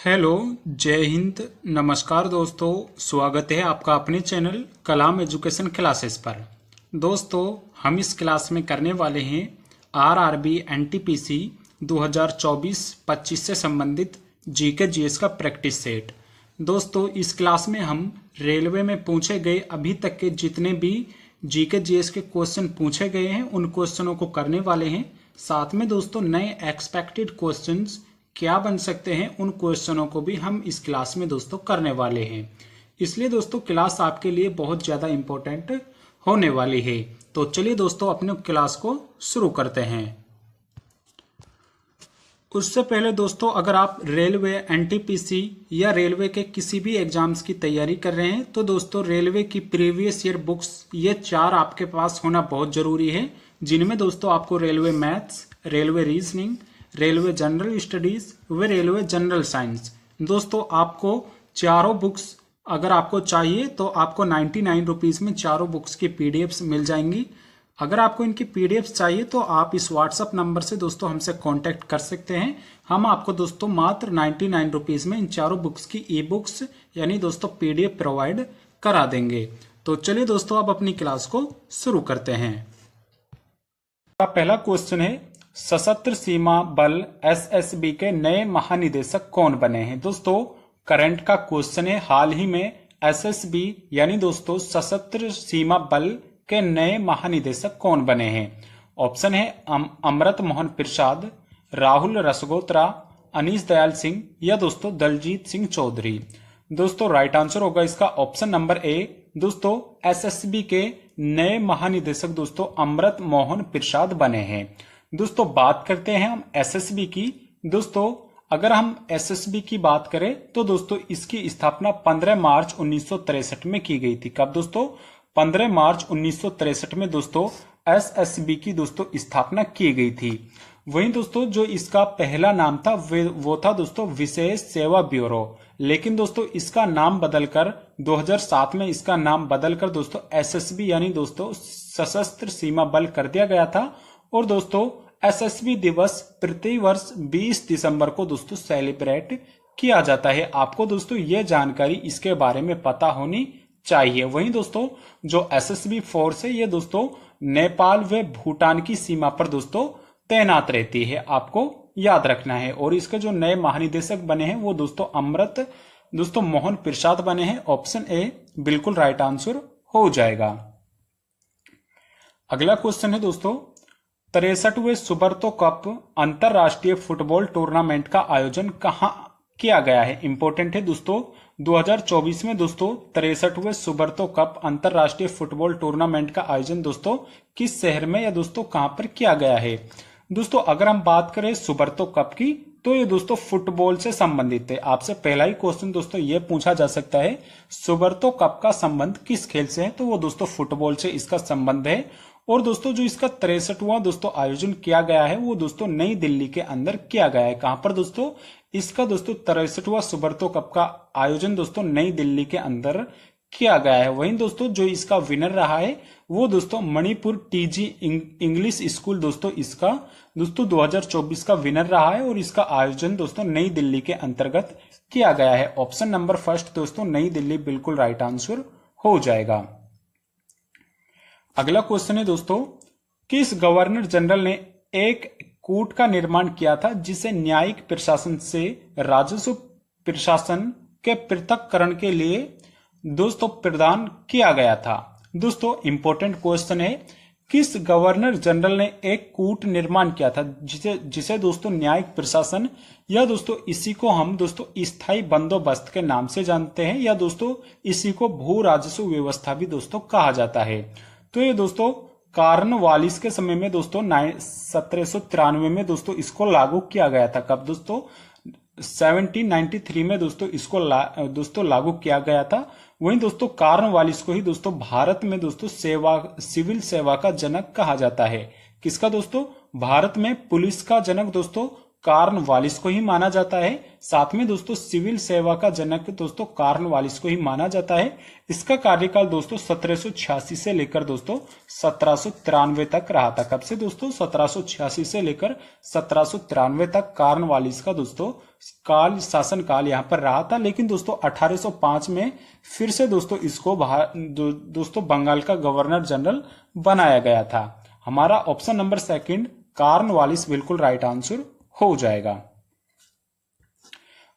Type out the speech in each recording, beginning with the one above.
Hello, जय हिंद, नमस्कार दोस्तों। स्वागत है आपका अपने चैनल कलाम एजुकेशन क्लासेस पर। दोस्तों, हम इस क्लास में करने वाले हैं आरआरबी एनटीपीसी 2024-25 से संबंधित जीके जीएस का प्रैक्टिस सेट। दोस्तों, इस क्लास में हम रेलवे में पूछे गए अभी तक के जितने भी जीके जीएस के क्वेश्चन पूछे गए हैं उन क्वेश्चनों को करने वाले हैं। साथ में दोस्तों नए एक्सपेक्टेड क्वेश्चंस क्या बन सकते हैं उन क्वेश्चनों को भी हम इस क्लास में दोस्तों करने वाले हैं। इसलिए दोस्तों क्लास आपके लिए बहुत ज़्यादा इम्पोर्टेंट होने वाली है। तो चलिए दोस्तों अपने क्लास को शुरू करते हैं। उससे पहले दोस्तों अगर आप रेलवे एनटीपीसी या रेलवे के किसी भी एग्जाम्स की तैयारी कर रहे हैं तो दोस्तों रेलवे की प्रीवियस ईयर बुक्स ये 4 आपके पास होना बहुत ज़रूरी है, जिनमें दोस्तों आपको railway maths, railway reasoning, railway general studies व रेलवे जनरल साइंस। दोस्तों आपको चारों बुक्स अगर आपको चाहिए तो आपको 99 रुपीज़ में चारों बुक्स की पीडीएफ्स मिल जाएंगी। अगर आपको इनकी पीडीएफ्स चाहिए तो आप इस व्हाट्सएप नंबर से दोस्तों हमसे कांटेक्ट कर सकते हैं। हम आपको दोस्तों मात्र 99 रुपीज़ में इन चारों बुक्स की ई बुक्स यानी दोस्तों पीडीएफ प्रोवाइड करा देंगे। तो चलिए दोस्तों अब अपनी क्लास को शुरू करते हैं। पहला क्वेश्चन है, सशस्त्र सीमा बल एसएसबी के नए महानिदेशक कौन बने हैं। दोस्तों करंट का क्वेश्चन है, हाल ही में एसएसबी यानी दोस्तों सशस्त्र सीमा बल के नए महानिदेशक कौन बने हैं। ऑप्शन है अमृत मोहन प्रसाद, राहुल रसगोत्रा, अनीश दयाल सिंह या दोस्तों दलजीत सिंह चौधरी। दोस्तों राइट आंसर होगा इसका ऑप्शन नंबर ए। दोस्तों एसएसबी के नए महानिदेशक दोस्तों अमृत मोहन प्रसाद बने हैं। दोस्तों बात करते हैं हम एसएसबी की। दोस्तों अगर हम एसएसबी की बात करें तो दोस्तों इसकी स्थापना 15 मार्च 1963 में की गई थी। कब दोस्तों? 15 मार्च 1963 में दोस्तों एसएसबी की दोस्तों स्थापना की गई थी। वहीं दोस्तों जो इसका पहला नाम था वो था दोस्तों विशेष सेवा ब्यूरो, लेकिन दोस्तों इसका नाम बदलकर 2007 में इसका नाम बदलकर दोस्तों एसएसबी यानी दोस्तों सशस्त्र सीमा बल कर दिया गया था। और दोस्तों एसएसबी दिवस प्रति वर्ष 20 दिसंबर को दोस्तों सेलिब्रेट किया जाता है। आपको दोस्तों यह जानकारी इसके बारे में पता होनी चाहिए। वहीं दोस्तों जो एसएसबी फोर्स है ये दोस्तों नेपाल व भूटान की सीमा पर दोस्तों तैनात रहती है, आपको याद रखना है। और इसके जो नए महानिदेशक बने हैं वो दोस्तों अमृत दोस्तों मोहन प्रसाद बने हैं। ऑप्शन ए बिल्कुल राइट आंसर हो जाएगा। अगला क्वेश्चन है दोस्तों, 63वें सुब्रतो कप अंतरराष्ट्रीय फुटबॉल टूर्नामेंट का आयोजन कहां किया गया है। इंपॉर्टेंट है दोस्तों 2024 में दोस्तों 63वें सुब्रतो कप अंतरराष्ट्रीय फुटबॉल टूर्नामेंट का आयोजन दोस्तों किस शहर में या दोस्तों कहां पर किया गया है। दोस्तों अगर हम बात करें सुब्रतो कप की तो ये दोस्तों फुटबॉल से संबंधित है। आपसे पहला ही क्वेश्चन दोस्तों ये पूछा जा सकता है सुब्रतो कप का संबंध किस खेल से है, तो वो दोस्तों फुटबॉल से इसका संबंध है। और दोस्तों जो इसका 63वां दोस्तों आयोजन किया गया है वो दोस्तों नई दिल्ली के अंदर किया गया है। कहां पर दोस्तों? इसका दोस्तों 63वां सुब्रतो कप का आयोजन दोस्तों नई दिल्ली के अंदर किया गया है। वहीं दोस्तों जो इसका विनर रहा है वो दोस्तों मणिपुर टीजी इंग्लिश स्कूल दोस्तों इसका दोस्तों 2024 का विनर रहा है। और इसका आयोजन दोस्तों नई दिल्ली के अंतर्गत किया गया है। ऑप्शन नंबर फर्स्ट दोस्तों नई दिल्ली बिल्कुल राइट आंसर हो जाएगा। अगला क्वेश्चन है दोस्तों, किस गवर्नर जनरल ने एक कूट का निर्माण किया था जिसे न्यायिक प्रशासन से राजस्व प्रशासन के पृथक्करण के लिए दोस्तों प्रदान किया गया था। दोस्तों इंपॉर्टेंट क्वेश्चन है, किस गवर्नर जनरल ने एक कूट निर्माण किया था जिसे दोस्तों न्यायिक प्रशासन या दोस्तों इसी को हम दोस्तों स्थायी बंदोबस्त के नाम से जानते हैं या दोस्तों इसी को भू राजस्व व्यवस्था भी दोस्तों कहा जाता है। तो ये दोस्तों कॉर्नवालिस के समय में दोस्तों 1793 में दोस्तों इसको लागू किया गया था। कब दोस्तों? 1793 में दोस्तों इसको दोस्तों लागू किया गया था। वहीं दोस्तों कॉर्नवालिस को ही दोस्तों भारत में दोस्तों सिविल सेवा का जनक कहा जाता है। किसका दोस्तों? भारत में पुलिस का जनक दोस्तों कॉर्नवालिस को ही माना जाता है। साथ में दोस्तों सिविल सेवा का जनक दोस्तों कॉर्नवालिस को ही माना जाता है। इसका कार्यकाल दोस्तों 1786 से लेकर दोस्तों 1793 तक रहा था। कब से दोस्तों? 1786 से लेकर 1793 तक कॉर्नवालिस का दोस्तों शासन काल यहाँ पर रहा था। लेकिन दोस्तों 1805 में फिर से दोस्तों इसको दोस्तों बंगाल का गवर्नर जनरल बनाया गया था। हमारा ऑप्शन नंबर सेकंड कॉर्नवालिस बिल्कुल राइट आंसर हो जाएगा।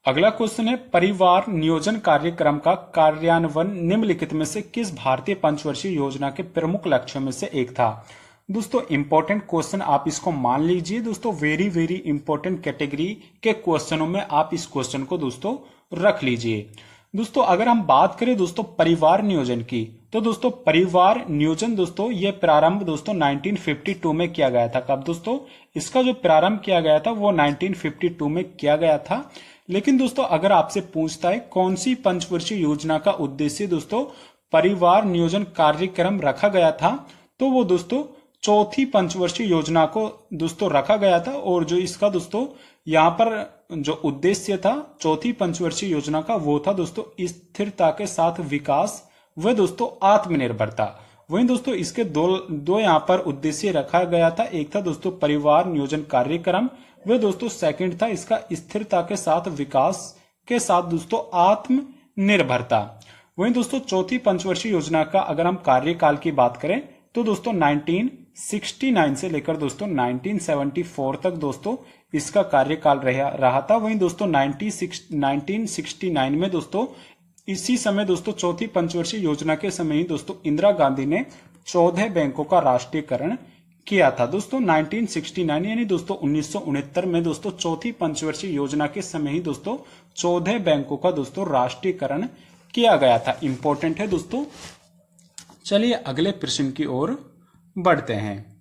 अगला क्वेश्चन है, परिवार नियोजन कार्यक्रम का कार्यान्वयन निम्नलिखित में से किस भारतीय पंचवर्षीय योजना के प्रमुख लक्ष्यों में से एक था? दोस्तों इंपॉर्टेंट क्वेश्चन, आप इसको मान लीजिए दोस्तों, वेरी वेरी इंपॉर्टेंट कैटेगरी के क्वेश्चनों में आप इस क्वेश्चन को दोस्तों रख लीजिए। दोस्तों अगर हम बात करें दोस्तों परिवार नियोजन की, तो दोस्तों परिवार नियोजन दोस्तों ये प्रारंभ दोस्तों 1952 में किया गया था। कब दोस्तों? इसका जो प्रारंभ किया गया था वो 1952 में किया गया था। लेकिन दोस्तों अगर आपसे पूछता है कौन सी पंचवर्षीय योजना का उद्देश्य दोस्तों परिवार नियोजन कार्यक्रम रखा गया था, तो वो दोस्तों चौथी पंचवर्षीय योजना को दोस्तों रखा गया था। और जो इसका दोस्तों यहाँ पर जो उद्देश्य था चौथी पंचवर्षीय योजना का वो था दोस्तों स्थिरता के साथ विकास व दोस्तों आत्मनिर्भरता। वहीं दोस्तों इसके दो यहाँ पर उद्देश्य रखा गया था। एक था दोस्तों परिवार नियोजन कार्यक्रम व दोस्तों सेकंड था इसका स्थिरता के साथ विकास के साथ दोस्तों आत्मनिर्भरता। वहीं दोस्तों चौथी पंचवर्षीय योजना का अगर हम कार्यकाल की बात करें तो दोस्तों 1969 से लेकर दोस्तों 1974 तक दोस्तों इसका कार्यकाल रहा था। वहीं दोस्तों 1969 में दोस्तों इसी समय दोस्तों चौथी पंचवर्षीय योजना के समय ही दोस्तों इंदिरा गांधी ने 14 बैंकों का राष्ट्रीयकरण किया था। दोस्तों 1969 यानी दोस्तों 1969 में दोस्तों चौथी पंचवर्षीय योजना के समय ही दोस्तों 14 बैंकों का दोस्तों राष्ट्रीयकरण किया गया था। इंपॉर्टेंट है दोस्तों। चलिए अगले प्रश्न की ओर बढ़ते हैं।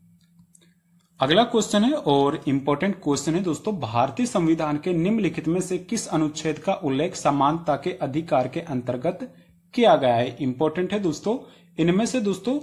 अगला क्वेश्चन है और इंपॉर्टेंट क्वेश्चन है दोस्तों, भारतीय संविधान के निम्नलिखित में से किस अनुच्छेद का उल्लेख समानता के अधिकार के अंतर्गत किया गया है? इंपॉर्टेंट है दोस्तों। इनमें से दोस्तों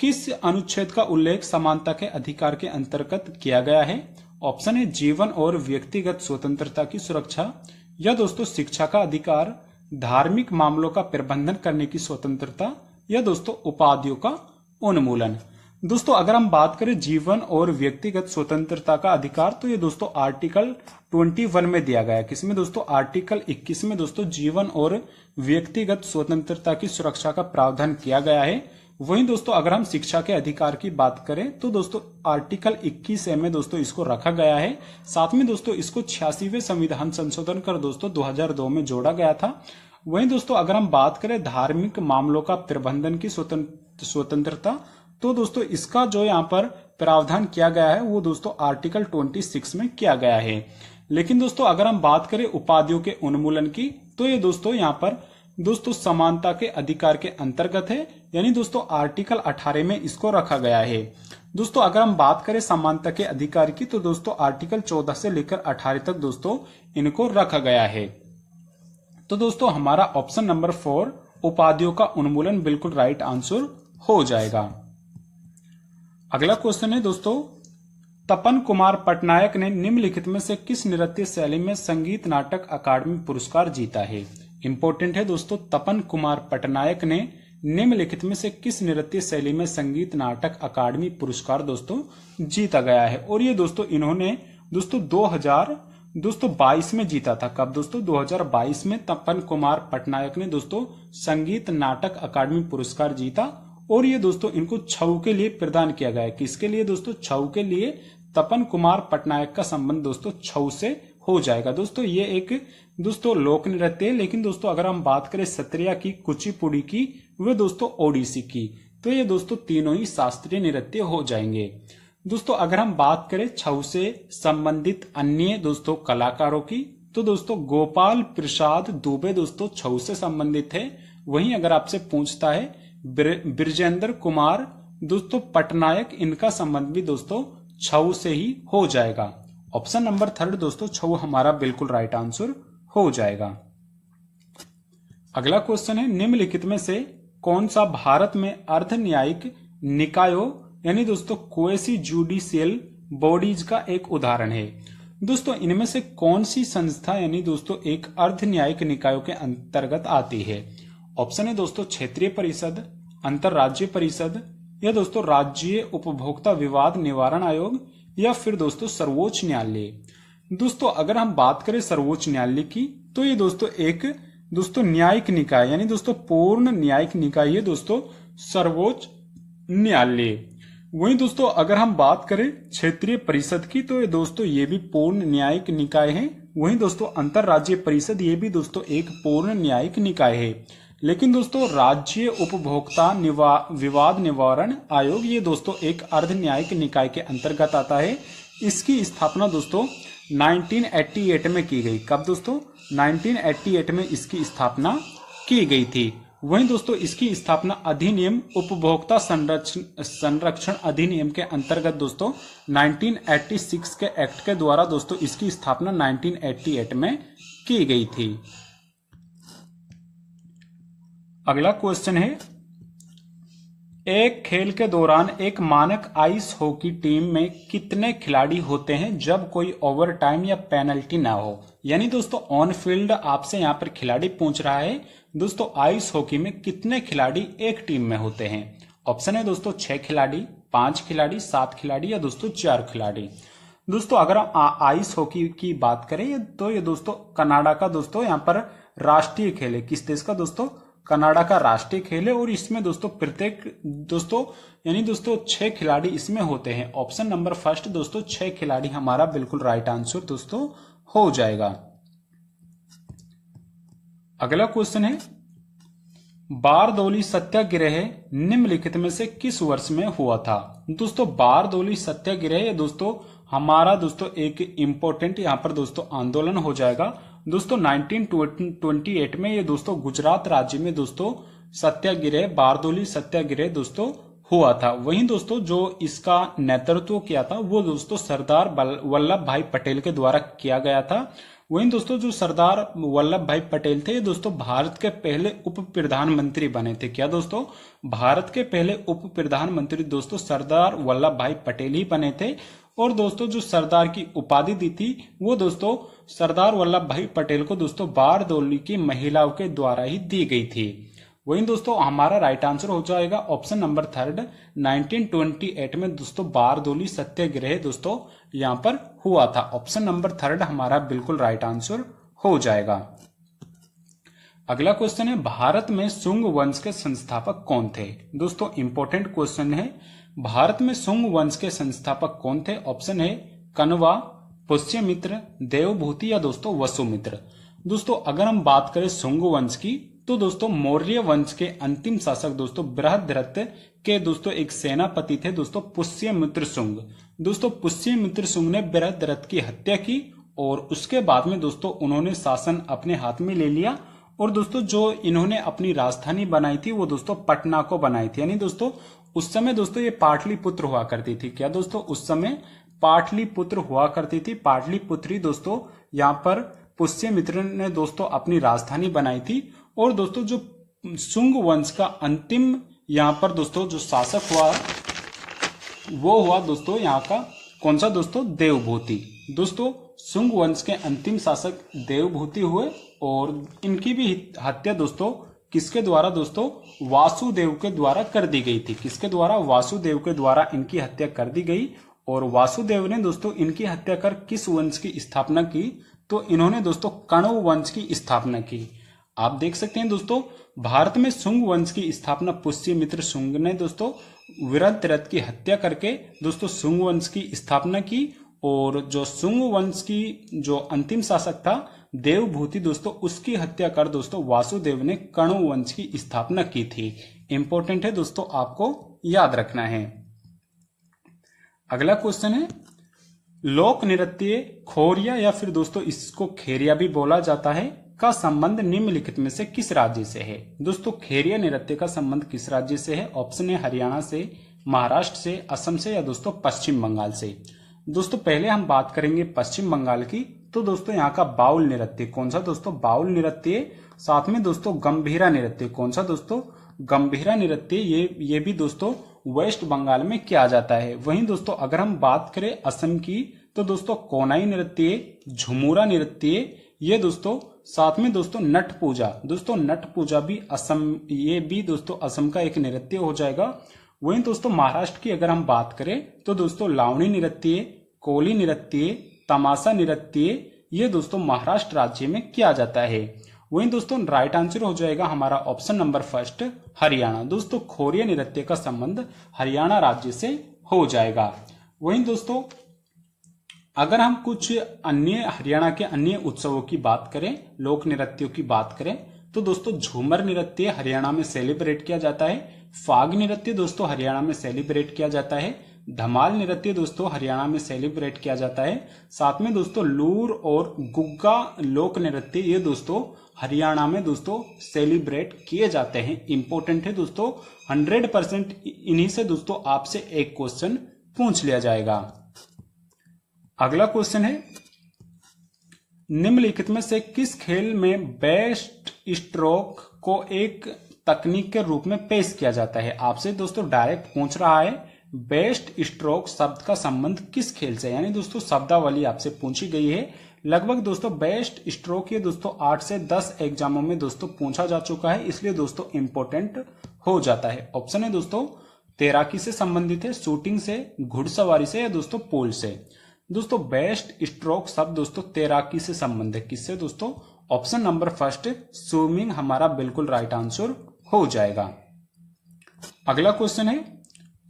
किस अनुच्छेद का उल्लेख समानता के अधिकार के अंतर्गत किया गया है? ऑप्शन है जीवन और व्यक्तिगत स्वतंत्रता की सुरक्षा, या दोस्तों शिक्षा का अधिकार, धार्मिक मामलों का प्रबंधन करने की स्वतंत्रता, या दोस्तों उपाधियों का उन्मूलन। दोस्तों अगर हम बात करें जीवन और व्यक्तिगत स्वतंत्रता का अधिकार, तो ये दोस्तों आर्टिकल 21 में दिया गया है। किसमें दोस्तों? आर्टिकल 21 में दोस्तों जीवन और व्यक्तिगत स्वतंत्रता की सुरक्षा का प्रावधान किया गया है। वहीं दोस्तों अगर हम शिक्षा के अधिकार की बात करें तो दोस्तों आर्टिकल 21A में दोस्तों इसको रखा गया है। साथ में दोस्तों इसको 86वें संविधान संशोधन कर दोस्तों 2002 में जोड़ा गया था। वहीं दोस्तों अगर हम बात करें धार्मिक मामलों का प्रबंधन की स्वतंत्रता, तो दोस्तों इसका जो यहाँ पर प्रावधान किया गया है वो दोस्तों आर्टिकल 26 में किया गया है। लेकिन दोस्तों अगर हम बात करें उपाधियों के उन्मूलन की, तो ये दोस्तों यहाँ पर दोस्तों समानता के अधिकार के अंतर्गत है, यानी दोस्तों आर्टिकल 18 में इसको रखा गया है। दोस्तों अगर हम बात करें समानता के अधिकार की, तो दोस्तों आर्टिकल 14 से लेकर 18 तक दोस्तों इनको रखा गया है। तो दोस्तों हमारा ऑप्शन नंबर 4 उपाधियों का उन्मूलन बिल्कुल राइट आंसर हो जाएगा। अगला क्वेश्चन है दोस्तों, तपन कुमार पटनायक ने निम्नलिखित में से किस नृत्य शैली में संगीत नाटक अकादमी पुरस्कार जीता है? इंपॉर्टेंट है दोस्तों, तपन कुमार पटनायक ने निम्नलिखित में से किस नृत्य शैली में संगीत नाटक अकादमी पुरस्कार दोस्तों जीता गया है? और ये दोस्तों इन्होंने दोस्तों 2022 में जीता था। कब दोस्तों? 2022 में तपन कुमार पटनायक ने दोस्तों संगीत नाटक अकादमी पुरस्कार जीता। और ये दोस्तों इनको छऊ के लिए प्रदान किया गया है। किसके लिए दोस्तों? छऊ के लिए। तपन कुमार पटनायक का संबंध दोस्तों छऊ से हो जाएगा। दोस्तों ये एक दोस्तों लोक नृत्य है। लेकिन दोस्तों अगर हम बात करें सत्रिया की, कुचिपुड़ी की, वे दोस्तों ओडिसी की, तो ये दोस्तों तीनों ही शास्त्रीय नृत्य हो जाएंगे। दोस्तों अगर हम बात करें छऊ से संबंधित अन्य दोस्तों कलाकारों की, तो दोस्तों गोपाल प्रसाद दुबे दोस्तों छऊ से संबंधित है। वहीं अगर आपसे पूछता है ब्रजेंद्र कुमार दोस्तों पटनायक, इनका संबंध भी दोस्तों छऊ से ही हो जाएगा। ऑप्शन नंबर 3 दोस्तों छऊ हमारा बिल्कुल राइट आंसर हो जाएगा। अगला क्वेश्चन है, निम्नलिखित में से कौन सा भारत में अर्ध न्यायिक निकायों यानी दोस्तों क्वेसी जुडिशियल बॉडीज का एक उदाहरण है? दोस्तों इनमें से कौन सी संस्था यानी दोस्तों एक अर्ध न्यायिक निकायों के अंतर्गत आती है? ऑप्शन है दोस्तों क्षेत्रीय परिषद, अंतरराज्यीय परिषद, या दोस्तों राज्य उपभोक्ता विवाद निवारण आयोग, या फिर दोस्तों सर्वोच्च न्यायालय। दोस्तों अगर हम बात करें सर्वोच्च न्यायालय की, तो ये दोस्तों एक दोस्तों न्यायिक निकाय यानी दोस्तों पूर्ण न्यायिक निकाय है दोस्तों सर्वोच्च न्यायालय। वहीं दोस्तों अगर हम बात करें क्षेत्रीय परिषद की, तो ये दोस्तों ये भी पूर्ण न्यायिक निकाय है। वहीं दोस्तों अंतरराज्यीय परिषद ये भी दोस्तों एक पूर्ण न्यायिक निकाय है। लेकिन दोस्तों राज्य उपभोक्ता विवाद निवारण आयोग ये दोस्तों एक अर्ध न्यायिक निकाय के अंतर्गत आता है। इसकी स्थापना दोस्तों 1988 में की गई। कब दोस्तों? 1988 में इसकी स्थापना की गई थी। वहीं दोस्तों इसकी स्थापना अधिनियम उपभोक्ता संरक्षण अधिनियम के अंतर्गत दोस्तों 1986 के एक्ट के द्वारा दोस्तों इसकी स्थापना 1988 में की गई थी। अगला क्वेश्चन है, एक खेल के दौरान एक मानक आइस हॉकी टीम में कितने खिलाड़ी होते हैं जब कोई ओवर टाइम या पेनल्टी ना हो? यानी दोस्तों ऑन फील्ड आपसे यहां पर खिलाड़ी पूछ रहा है दोस्तों आइस हॉकी में कितने खिलाड़ी एक टीम में होते हैं? ऑप्शन है दोस्तों 6 खिलाड़ी, 5 खिलाड़ी, 7 खिलाड़ी, या दोस्तों 4 खिलाड़ी। दोस्तों अगर हम आइस हॉकी की बात करें तो ये दोस्तों कनाडा का दोस्तों यहाँ पर राष्ट्रीय खेल है। किस देश का दोस्तों? कनाडा का राष्ट्रीय खेल है। और इसमें दोस्तों प्रत्येक दोस्तों यानी दोस्तों 6 खिलाड़ी इसमें होते हैं। ऑप्शन नंबर फर्स्ट दोस्तों 6 खिलाड़ी हमारा बिल्कुल राइट आंसर दोस्तों हो जाएगा। अगला क्वेश्चन है, बारदोली सत्याग्रह निम्नलिखित में से किस वर्ष में हुआ था? दोस्तों बारदोली सत्याग्रह दोस्तों हमारा दोस्तों एक इंपॉर्टेंट यहाँ पर दोस्तों आंदोलन हो जाएगा। दोस्तों 1928 में ये दोस्तों गुजरात राज्य में दोस्तों सत्याग्रह बारदोली सत्याग्रह दोस्तों हुआ था। वहीं दोस्तों जो इसका नेतृत्व किया था वो दोस्तों सरदार वल्लभ भाई पटेल के द्वारा किया गया था। वहीं दोस्तों जो सरदार वल्लभ भाई पटेल थे दोस्तों भारत के पहले उप प्रधानमंत्री बने थे। क्या दोस्तों? भारत के पहले उप प्रधानमंत्री दोस्तों सरदार वल्लभ भाई पटेल ही बने थे। और दोस्तों जो सरदार की उपाधि दी थी वो दोस्तों सरदार वल्लभ भाई पटेल को दोस्तों बारदोली की महिलाओं के द्वारा ही दी गई थी। वहीं दोस्तों हमारा राइट आंसर हो जाएगा ऑप्शन नंबर थर्ड 1928 में दोस्तों बारदोली सत्याग्रह दोस्तों यहां पर हुआ था। ऑप्शन नंबर थर्ड हमारा बिल्कुल राइट आंसर हो जाएगा। अगला क्वेश्चन है, भारत में शुंग वंश के संस्थापक कौन थे? दोस्तों इंपॉर्टेंट क्वेश्चन है, भारत में शुंग वंश के संस्थापक कौन थे? ऑप्शन है कण्वा, पुष्यमित्र, देवभूति, या दोस्तों वसुमित्र। दोस्तों अगर हम बात करें शुंग वंश की तो दोस्तों मौर्य वंश के अंतिम शासक दोस्तों बृहद्रथ के दोस्तों एक सेनापति थे दोस्तों पुष्यमित्र शुंग। दोस्तों पुष्यमित्र शुंग ने बृहद्रथ की हत्या की और उसके बाद में दोस्तों उन्होंने शासन अपने हाथ में ले लिया। और दोस्तों जो इन्होंने अपनी राजधानी बनाई थी वो दोस्तों पटना को बनाई थी। यानी दोस्तों उस समय दोस्तों ये पाटलिपुत्र हुआ करती थी। क्या दोस्तों? उस समय पाटलिपुत्र हुआ करती थी। पाटलिपुत्री दोस्तों यहाँ पर पुष्यमित्र ने दोस्तों अपनी राजधानी बनाई थी। और दोस्तों जो शुंग वंश का अंतिम यहाँ पर दोस्तों जो शासक हुआ वो हुआ दोस्तों यहाँ का कौन सा दोस्तों? देवभूति। दोस्तों शुंग वंश के अंतिम शासक देवभूति हुए और इनकी भी हत्या दोस्तों किसके द्वारा? दोस्तों वासुदेव के द्वारा कर दी गई थी। किसके द्वारा? वासुदेव के द्वारा इनकी हत्या कर दी गई। और वासुदेव ने दोस्तों इनकी हत्या कर किस वंश की स्थापना की? तो इन्होंने दोस्तों कण्व वंश की स्थापना की। आप देख सकते हैं दोस्तों भारत में शुंग वंश की स्थापना पुष्यमित्र शुंग ने दोस्तों बृहद्रथ की हत्या करके दोस्तों शुंग वंश की स्थापना की। और जो शुंग वंश की जो अंतिम शासक था देवभूति दोस्तों उसकी हत्या कर दोस्तों वासुदेव ने कण्व वंश की स्थापना की थी। इंपॉर्टेंट है दोस्तों, आपको याद रखना है। अगला क्वेश्चन है, लोक नृत्य खोरिया या फिर दोस्तों इसको खेरिया भी बोला जाता है का संबंध निम्नलिखित में से किस राज्य से है? दोस्तों खेरिया नृत्य का संबंध किस राज्य से है? ऑप्शन है हरियाणा से, महाराष्ट्र से, असम से, या दोस्तों पश्चिम बंगाल से। दोस्तों पहले हम बात करेंगे पश्चिम बंगाल की। तो दोस्तों यहाँ का बाउल नृत्य कौन सा? दोस्तों बाउल नृत्य। साथ में दोस्तों गंभीरा नृत्य कौन सा? दोस्तों गंभीरा नृत्य। ये भी दोस्तों वेस्ट बंगाल में किया जाता है। वहीं दोस्तों अगर हम बात करें असम की तो दोस्तों कोनाई नृत्य, झुमुरा नृत्य, ये दोस्तों साथ में दोस्तों नट पूजा। दोस्तों नट पूजा भी असम, ये भी दोस्तों असम का एक नृत्य हो जाएगा। वहीं दोस्तों महाराष्ट्र की अगर हम बात करें तो दोस्तों लावणी नृत्य, कोली नृत्य, तमाशा नृत्य, ये दोस्तों महाराष्ट्र राज्य में किया जाता है। वहीं दोस्तों राइट आंसर हो जाएगा हमारा ऑप्शन नंबर फर्स्ट, हरियाणा। दोस्तों खोरिया नृत्य का संबंध हरियाणा राज्य से हो जाएगा। वहीं दोस्तों अगर हम कुछ अन्य हरियाणा के अन्य उत्सवों की बात करें, लोक नृत्यों की बात करें, तो दोस्तों झूमर नृत्य हरियाणा में सेलिब्रेट किया जाता है। फाग नृत्य दोस्तों हरियाणा में सेलिब्रेट किया जाता है। धमाल नृत्य दोस्तों हरियाणा में सेलिब्रेट किया जाता है। साथ में दोस्तों लूर और गुग्गा लोक नृत्य, ये दोस्तों हरियाणा में दोस्तों सेलिब्रेट किए जाते हैं। इंपॉर्टेंट है दोस्तों, 100% इन्हीं से दोस्तों आपसे एक क्वेश्चन पूछ लिया जाएगा। अगला क्वेश्चन है, निम्नलिखित में से किस खेल में बेस्ट स्ट्रोक को एक तकनीक के रूप में पेश किया जाता है? आपसे दोस्तों डायरेक्ट पूछ रहा है बेस्ट स्ट्रोक शब्द का संबंध किस खेल से, यानी दोस्तों शब्दावली आपसे पूछी गई है। लगभग दोस्तों बेस्ट स्ट्रोक ये दोस्तों 8 से 10 एग्जामों में दोस्तों पूछा जा चुका है, इसलिए दोस्तों इंपॉर्टेंट हो जाता है। ऑप्शन है दोस्तों तैराकी से संबंधित है, शूटिंग से, घुड़सवारी से, या दोस्तों पूल से। दोस्तों बेस्ट स्ट्रोक शब्द दोस्तों तैराकी से संबंधित है। किससे दोस्तों? ऑप्शन नंबर फर्स्ट स्विमिंग हमारा बिल्कुल राइट आंसर हो जाएगा। अगला क्वेश्चन है,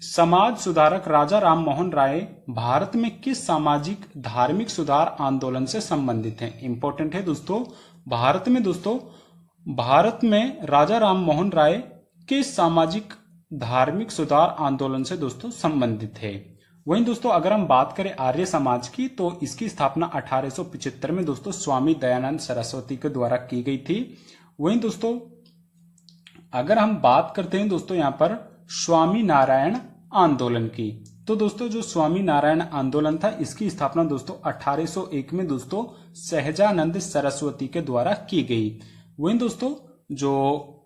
समाज सुधारक राजा राम मोहन राय भारत में किस सामाजिक धार्मिक सुधार आंदोलन से संबंधित हैं? इंपॉर्टेंट है दोस्तों, भारत में राजा राम मोहन राय किस सामाजिक धार्मिक सुधार आंदोलन से दोस्तों संबंधित है? वहीं दोस्तों अगर हम बात करें आर्य समाज की, तो इसकी स्थापना 1875 में दोस्तों स्वामी दयानंद सरस्वती के द्वारा की गई थी। वहीं दोस्तों अगर हम बात करते हैं दोस्तों यहाँ पर स्वामी नारायण आंदोलन की, तो दोस्तों जो स्वामी नारायण आंदोलन था, इसकी स्थापना दोस्तों 1801 में दोस्तों सहजानंद सरस्वती के द्वारा की गई। वहीं दोस्तों जो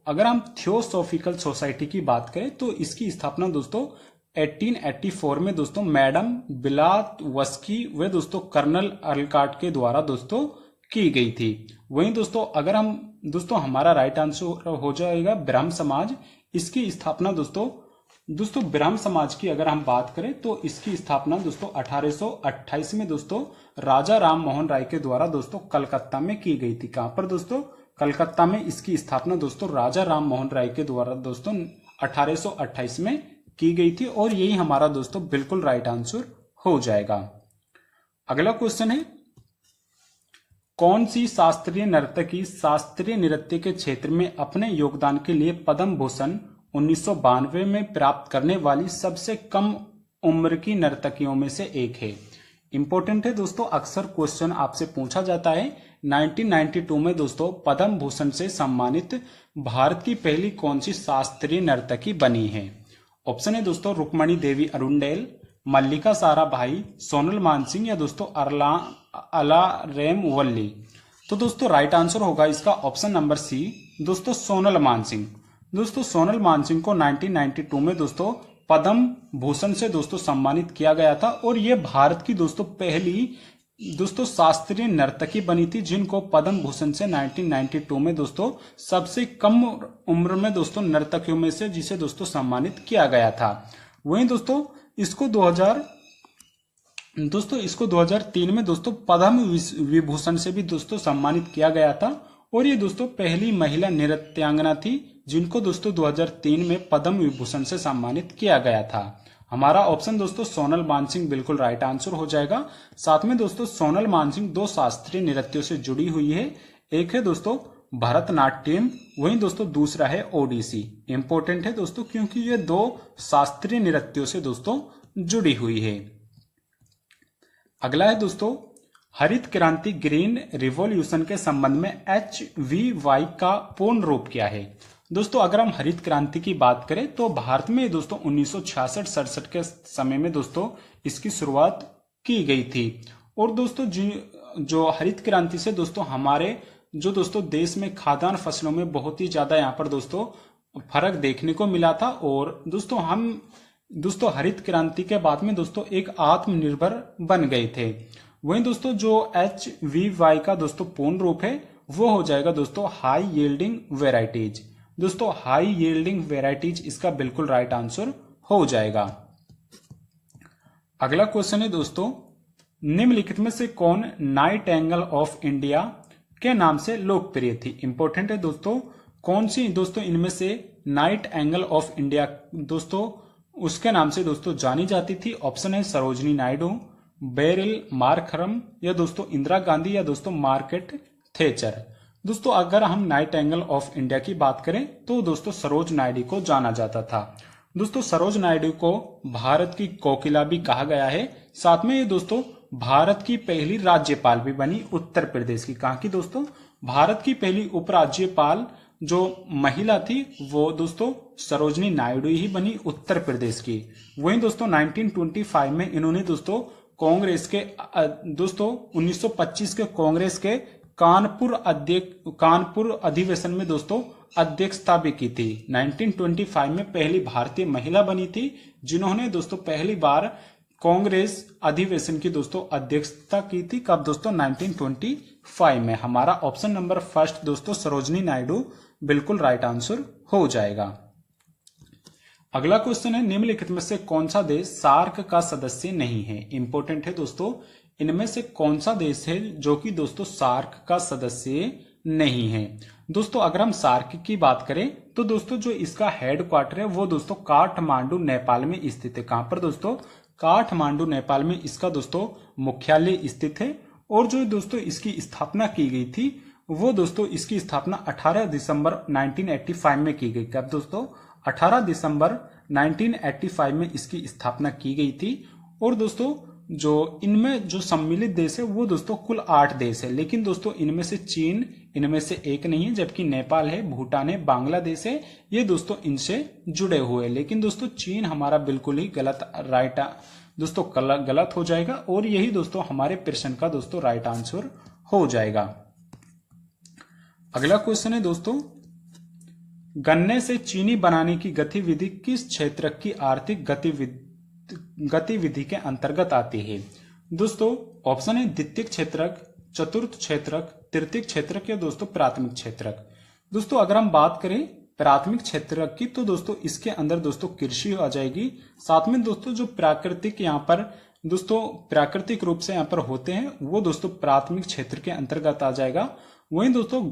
अगर हम थियोसॉफिकल सोसाइटी की बात करें, तो इसकी स्थापना दोस्तों 1884 में दोस्तों मैडम बिलावस्की व दोस्तों कर्नल अर्लकाट के द्वारा दोस्तों की गई थी। वहीं दोस्तों अगर हम दोस्तों हमारा राइट आंसर हो जाएगा ब्रह्म समाज। इसकी स्थापना दोस्तों ब्रह्म समाज की अगर हम बात करें, तो इसकी स्थापना दोस्तों 1828 में दोस्तों राजा राम मोहन राय के द्वारा दोस्तों कलकत्ता में की गई थी। कहां पर दोस्तों? कलकत्ता में इसकी स्थापना दोस्तों राजा राम मोहन राय के द्वारा दोस्तों 1828 में की गई थी, और यही हमारा दोस्तों बिल्कुल राइट आंसर हो जाएगा। अगला क्वेश्चन है, कौन सी शास्त्रीय नर्तकी शास्त्रीय नृत्य के क्षेत्र में अपने योगदान के लिए पद्म भूषण 1992 में प्राप्त करने वाली सबसे कम उम्र की नर्तकियों में से एक है? इंपॉर्टेंट है दोस्तों, अक्सर क्वेश्चन आपसे पूछा जाता है। 1992 में दोस्तों पद्म भूषण से सम्मानित भारत की पहली कौन सी शास्त्रीय नर्तकी बनी है? ऑप्शन है दोस्तों रुक्मणी देवी अरुंडेल, मल्लिका साराभाई, सोनल मानसिंह, या दोस्तों अलारेम वल्ली। तो दोस्तों राइट आंसर होगा इसका ऑप्शन नंबर सी, दोस्तों सोनल मानसिंह। दोस्तों सोनल मानसिंह को 1992 में दोस्तों पद्म भूषण से दोस्तों सम्मानित किया गया था, और ये भारत की दोस्तों पहली दोस्तों शास्त्रीय नर्तकी बनी थी जिनको पद्म भूषण से 1992 में दोस्तों सबसे कम उम्र में दोस्तों नर्तकियों में से जिसे दोस्तों सम्मानित किया गया था। वहीं दोस्तों इसको 2003 में दोस्तों पद्म विभूषण से भी दोस्तों सम्मानित किया गया था, और ये दोस्तों पहली महिला नृत्यांगना थी जिनको दोस्तों 2003 में पद्म विभूषण से सम्मानित किया गया था। हमारा ऑप्शन दोस्तों सोनल मानसिंह बिल्कुल राइट आंसर हो जाएगा। साथ में दोस्तों सोनल मानसिंह दो शास्त्रीय नृत्यों से जुड़ी हुई है, एक है दोस्तों भरतनाट्यम, वहीं दोस्तों दूसरा है ओडिसी। इंपॉर्टेंट है दोस्तों क्योंकि ये दो शास्त्रीय नृत्यों से दोस्तों जुड़ी हुई है। अगला है दोस्तों हरित क्रांति ग्रीन रिवॉल्यूशन के संबंध में HVY का पूर्ण रूप क्या है? दोस्तों अगर हम हरित क्रांति की बात करें तो भारत में दोस्तों 1966-67 के समय में दोस्तों इसकी शुरुआत की गई थी, और दोस्तों जो हरित क्रांति से दोस्तों हमारे जो दोस्तों देश में खाद्यान्न फसलों में बहुत ही ज्यादा यहाँ पर दोस्तों फर्क देखने को मिला था, और दोस्तों हम दोस्तों हरित क्रांति के बाद में दोस्तों एक आत्मनिर्भर बन गए थे। वहीं दोस्तों जो HVY का दोस्तों पूर्ण रूप है वो हो जाएगा दोस्तों हाई यील्डिंग वेराइटीज। दोस्तों हाई यील्डिंग वेराइटीज इसका बिल्कुल राइट आंसर हो जाएगा। अगला क्वेश्चन है दोस्तों, निम्नलिखित में से कौन नाइटिंगेल ऑफ इंडिया के नाम से लोकप्रिय थी? इंपॉर्टेंट है दोस्तों, कौन सी दोस्तों इनमें से नाइटिंगेल ऑफ इंडिया दोस्तों उसके नाम से दोस्तों जानी जाती थी? ऑप्शन है सरोजनी नायडू, बेरिल मार्करम, या दोस्तों इंदिरा गांधी, या दोस्तों मार्केट थेचर। दोस्तों अगर हम नाइटिंगेल ऑफ इंडिया की बात करें तो दोस्तों सरोज नायडू को जाना जाता था। दोस्तों सरोज नायडू को भारत की कोकिला भी कहा गया है। साथ में ये दोस्तों भारत की पहली राज्यपाल भी बनी उत्तर प्रदेश की। कहां की दोस्तों? भारत की पहली उपराज्यपाल जो महिला थी वो दोस्तों सरोजनी नायडू ही बनी उत्तर प्रदेश की। वहीं दोस्तों 1925 में इन्होंने दोस्तों कांग्रेस के दोस्तों 1925 के कांग्रेस के कानपुर अधिवेशन में दोस्तों अध्यक्षता भी की थी। 1925 में पहली भारतीय महिला बनी थी जिन्होंने दोस्तों पहली बार कांग्रेस अधिवेशन की दोस्तों अध्यक्षता की थी। कब दोस्तों? 1925 में। हमारा ऑप्शन नंबर फर्स्ट दोस्तों सरोजनी नायडू बिल्कुल राइट आंसर हो जाएगा। अगला क्वेश्चन है, निम्नलिखित में से कौन सा देश सार्क का सदस्य नहीं है? इंपॉर्टेंट है दोस्तों, इनमें से कौन सा देश है जो कि दोस्तों सार्क का सदस्य नहीं है? दोस्तों अगर हम सार्क की बात करें तो दोस्तों जो इसका हेडक्वार्टर है वो दोस्तों काठमांडू नेपाल में स्थित है। कहां पर दोस्तों? काठमांडू नेपाल में इसका दोस्तों मुख्यालय स्थित है। और जो दोस्तों इसकी स्थापना की गई थी वो दोस्तों इसकी स्थापना 18 दिसंबर 1985 में की गई। कब दोस्तों? 18 दिसंबर 1985 में इसकी स्थापना की गई थी। और दोस्तों जो इनमें जो सम्मिलित देश है वो दोस्तों कुल 8 देश है, लेकिन दोस्तों इनमें से चीन इनमें से एक नहीं है, जबकि नेपाल है, भूटान है, बांग्लादेश है, ये दोस्तों इनसे जुड़े हुए। लेकिन दोस्तों चीन हमारा बिल्कुल ही दोस्तों गलत हो जाएगा और यही दोस्तों हमारे प्रश्न का दोस्तों राइट आंसर हो जाएगा। अगला क्वेश्चन है दोस्तों, गन्ने से चीनी बनाने की गतिविधि किस क्षेत्र की आर्थिक गतिविधि के अंतर्गत आती है? दोस्तों ऑप्शन है द्वितीय क्षेत्रक, चतुर्थ क्षेत्रक, तृतीय क्षेत्रक, या दोस्तों प्राथमिक क्षेत्रक। दोस्तों अगर हम बात करें प्राथमिक क्षेत्रक की तो दोस्तों इसके अंदर दोस्तों कृषि आ जाएगी। साथ में दोस्तों जो प्राकृतिक यहाँ पर दोस्तों प्राकृतिक रूप से यहाँ पर होते हैं वो दोस्तों प्राथमिक क्षेत्र के अंतर्गत आ जाएगा। वहीं दोस्तों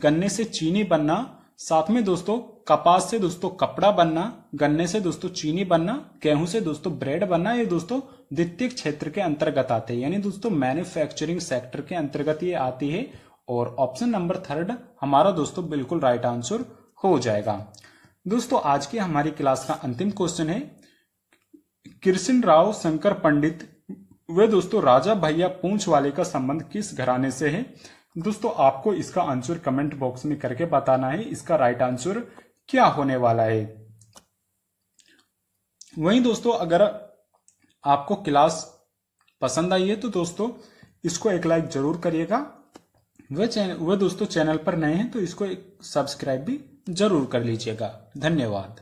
गन्ने से चीनी बनना, साथ में दोस्तों कपास से दोस्तों कपड़ा बनना, गन्ने से दोस्तों चीनी बनना, गेहूं से दोस्तों ब्रेड बनना, ये दोस्तों द्वितीय क्षेत्र के अंतर्गत आते हैं, यानी दोस्तों मैन्युफैक्चरिंग सेक्टर के अंतर्गत ये आती है। और ऑप्शन नंबर थर्ड हमारा दोस्तों बिल्कुल राइट आंसर हो जाएगा। दोस्तों आज की हमारी क्लास का अंतिम क्वेश्चन है, कृष्ण राव शंकर पंडित वे दोस्तों राजा भैया पूंछ वाले का संबंध किस घराने से है? दोस्तों आपको इसका आंसर कमेंट बॉक्स में करके बताना है इसका राइट आंसर क्या होने वाला है। वहीं दोस्तों अगर आपको क्लास पसंद आई है तो दोस्तों इसको एक लाइक जरूर करिएगा। वह दोस्तों चैनल पर नए हैं तो इसको एक सब्सक्राइब भी जरूर कर लीजिएगा। धन्यवाद।